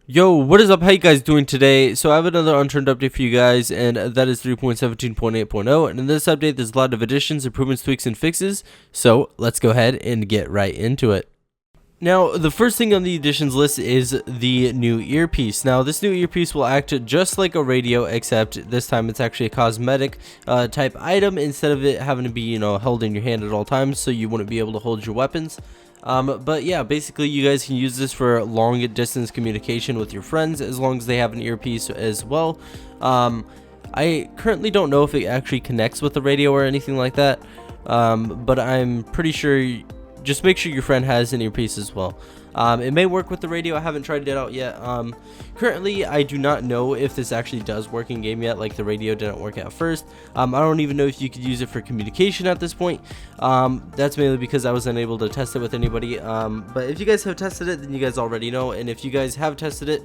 Yo, what is up? How you guys doing today? So I have another Unturned update for you guys, and that is 3.17.8.0. And in this update, there's a lot of additions, improvements, tweaks, and fixes. So let's go ahead and get right into it. Now, the first thing on the additions list is the new earpiece. Now, this new earpiece will act just like a radio, except this time it's actually a cosmetic type item instead of it having to be, held in your hand at all times, so you wouldn't be able to hold your weapons. But yeah, basically you guys can use this for long distance communication with your friends as long as they have an earpiece as well. I currently don't know if it actually connects with the radio or anything like that, but I'm pretty sure. Just make sure your friend has an earpiece as well. It may work with the radio. I haven't tried it out yet. Currently, I do not know if this actually does work in game yet. Like the radio didn't work at first. I don't even know if you could use it for communication at this point. That's mainly because I was unable to test it with anybody. But if you guys have tested it, then you guys already know. And if you guys have tested it,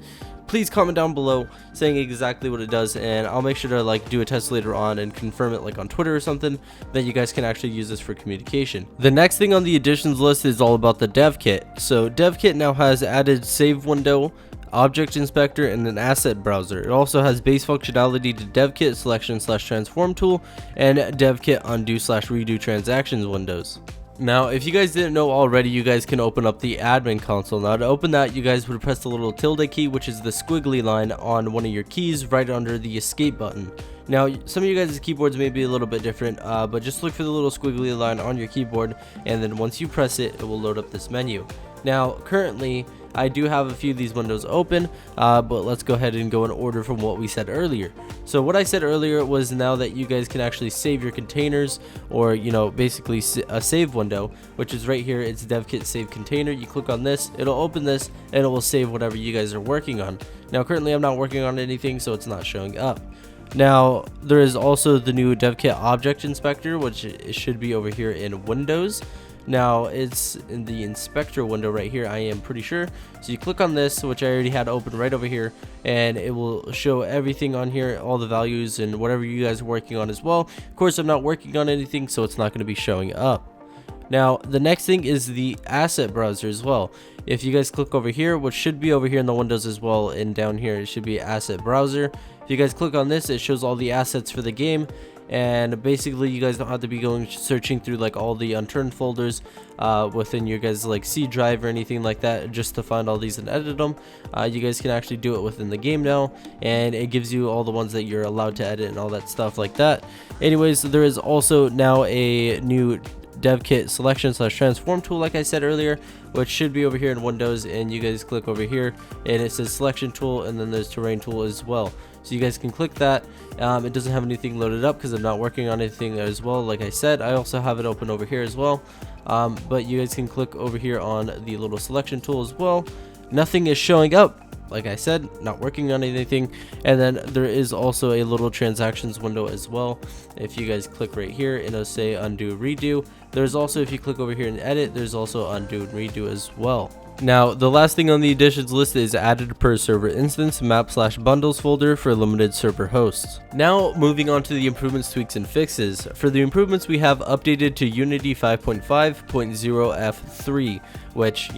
please comment down below saying exactly what it does, and I'll make sure to do a test later on and confirm it on Twitter or something, that you guys can actually use this for communication. The next thing on the additions list is all about the DevKit. So DevKit now has added save window, object inspector, and an asset browser. It also has base functionality to DevKit selection/transform tool and DevKit undo/redo transactions windows. Now, if you guys didn't know already, you guys can open up the admin console. Now, to open that, you guys would press the little tilde key, which is the squiggly line on one of your keys right under the escape button. Now, some of you guys' keyboards may be a little bit different, but just look for the little squiggly line on your keyboard, and then once you press it, it will load up this menu. Now, currently, I do have a few of these windows open, but let's go ahead and go in order from what we said earlier. So what I said earlier was now that you guys can actually save your containers, or basically a save window, which is right here. It's DevKit save container. You click on this, it'll open this, and it will save whatever you guys are working on. Now currently I'm not working on anything, so it's not showing up. Now there is also the new DevKit object inspector, which it should be over here in Windows. Now it's in the inspector window right here, I am pretty sure. So you click on this, which I already had open right over here, and it will show everything on here, all the values and whatever you guys are working on as well. Of course, I'm not working on anything, so it's not going to be showing up. Now the next thing is the asset browser as well. If you guys click over here, which should be over here in the Windows as well, and down here it should be asset browser. If you guys click on this, it shows all the assets for the game. And basically you guys don't have to be going searching through all the unturned folders within your guys C drive or anything like that just to find all these and edit them. You guys can actually do it within the game now, and it gives you all the ones that you're allowed to edit and all that stuff like that. Anyways, there is also now a new DevKit selection/transform tool, like I said earlier, which should be over here in Windows, and you guys click over here and it says selection tool, and then there's terrain tool as well. So you guys can click that. It doesn't have anything loaded up because I'm not working on anything as well. Like I said, I also have it open over here as well, but you guys can click over here on the little selection tool as well. Nothing is showing up. Like I said, not working on anything. And then there is also a little transactions window as well. If you guys click right here, it'll say undo redo. There's also, if you click over here and edit, there's also undo and redo as well. Now the last thing on the additions list is added per server instance map/bundles folder for limited server hosts. Now moving on to the improvements, tweaks, and fixes. For the improvements, we have updated to Unity 5.5.0 F3, which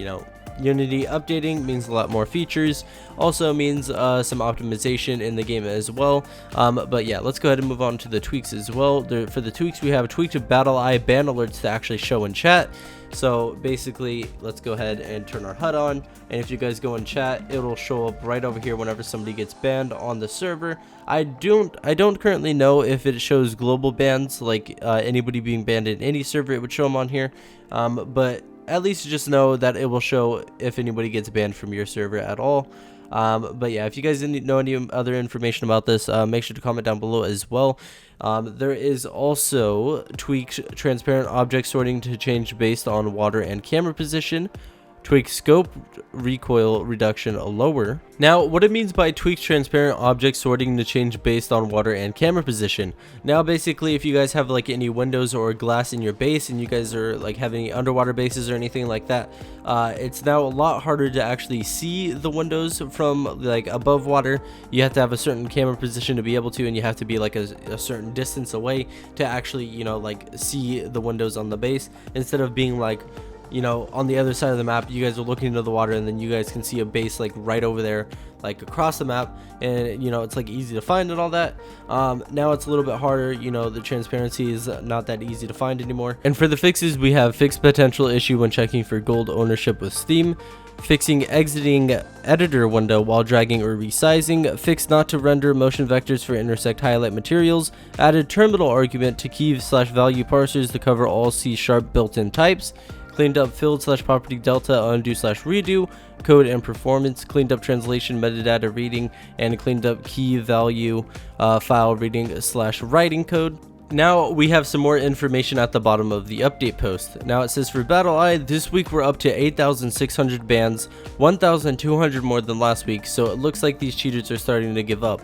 Unity updating means a lot more features, also means some optimization in the game as well. But yeah, let's go ahead and move on to the tweaks as well. For the tweaks, we have a tweak to BattlEye ban alerts to actually show in chat. So basically, let's go ahead and turn our HUD on, and if you guys go in chat, it'll show up right over here whenever somebody gets banned on the server. I don't currently know if it shows global bans, anybody being banned in any server, it would show them on here, but at least just know that it will show if anybody gets banned from your server at all. But yeah, if you guys know any other information about this, make sure to comment down below as well. There is also tweaked transparent object sorting to change based on water and camera position. Tweak scope recoil reduction lower. Now, what it means by tweaked transparent object sorting to change based on water and camera position. Now, basically, if you guys have any windows or glass in your base, and you guys are have any underwater bases or anything like that, it's now a lot harder to actually see the windows from above water. You have to have a certain camera position to be able to, and you have to be a certain distance away to actually see the windows on the base, instead of being you know, on the other side of the map, you guys are looking into the water, and then you guys can see a base like right over there, like across the map, and you know, it's like easy to find and all that. Now it's a little bit harder, you know, the transparency is not that easy to find anymore. And for the fixes, we have fixed potential issue when checking for gold ownership with Steam, fixing exiting editor window while dragging or resizing, fixed not to render motion vectors for intersect highlight materials, added terminal argument to key/value parsers to cover all C# built-in types, cleaned up field/property delta undo/redo, code and performance, cleaned up translation metadata reading, and cleaned up key value file reading/writing code. Now we have some more information at the bottom of the update post. Now it says for BattlEye, this week we're up to 8,600 bans, 1,200 more than last week, so it looks like these cheaters are starting to give up.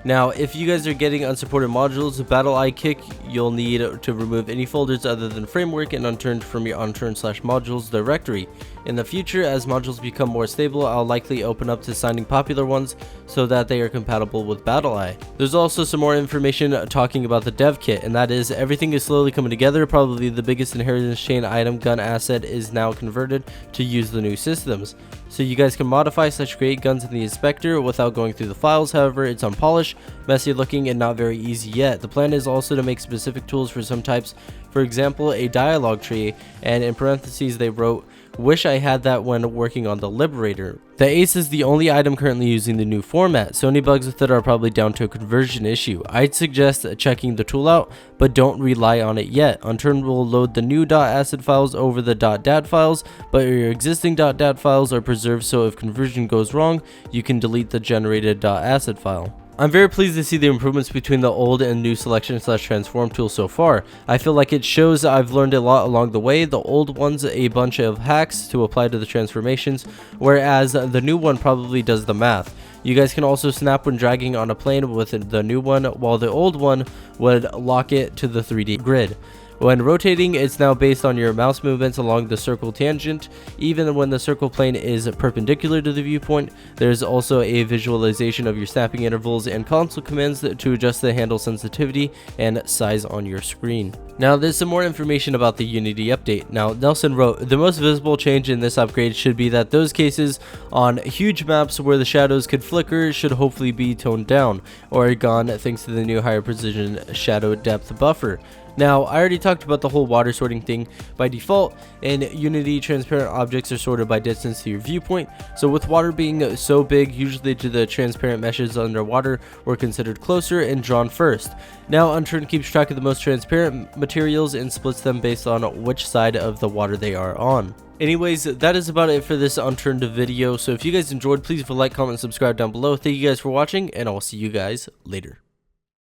Now, if you guys are getting unsupported modules, BattlEye Kick, you'll need to remove any folders other than framework and unturned from your unturned/modules directory. In the future, as modules become more stable, I'll likely open up to signing popular ones so that they are compatible with BattlEye. There's also some more information talking about the DevKit, and that is everything is slowly coming together. Probably the biggest inheritance chain item gun asset is now converted to use the new systems. So you guys can modify/create guns in the inspector without going through the files. However, it's unpolished, messy looking, and not very easy yet. The plan is also to make specific tools for some types, for example a dialogue tree, and in parentheses they wrote, "Wish I had that when working on the Liberator." The Ace is the only item currently using the new format, so any bugs with it are probably down to a conversion issue. I'd suggest checking the tool out, but don't rely on it yet. Unturned will load the new .asset files over the .dat files, but your existing .dat files are preserved, so if conversion goes wrong, you can delete the generated .asset file. I'm very pleased to see the improvements between the old and new selection/transform tool so far. I feel like it shows I've learned a lot along the way. The old one's a bunch of hacks to apply to the transformations, whereas the new one probably does the math. You guys can also snap when dragging on a plane with the new one, while the old one would lock it to the 3D grid. When rotating, it's now based on your mouse movements along the circle tangent. Even when the circle plane is perpendicular to the viewpoint, there's also a visualization of your snapping intervals and console commands to adjust the handle sensitivity and size on your screen. Now there's some more information about the Unity update. Now Nelson wrote, the most visible change in this upgrade should be that those cases on huge maps where the shadows could flicker should hopefully be toned down or gone thanks to the new higher precision shadow depth buffer. Now, I already talked about the whole water sorting thing. By default, in Unity, transparent objects are sorted by distance to your viewpoint. So with water being so big, usually the transparent meshes underwater were considered closer and drawn first. Now, Unturned keeps track of the most transparent materials and splits them based on which side of the water they are on. Anyways, that is about it for this Unturned video. So if you guys enjoyed, please leave a like, comment, and subscribe down below. Thank you guys for watching, and I'll see you guys later.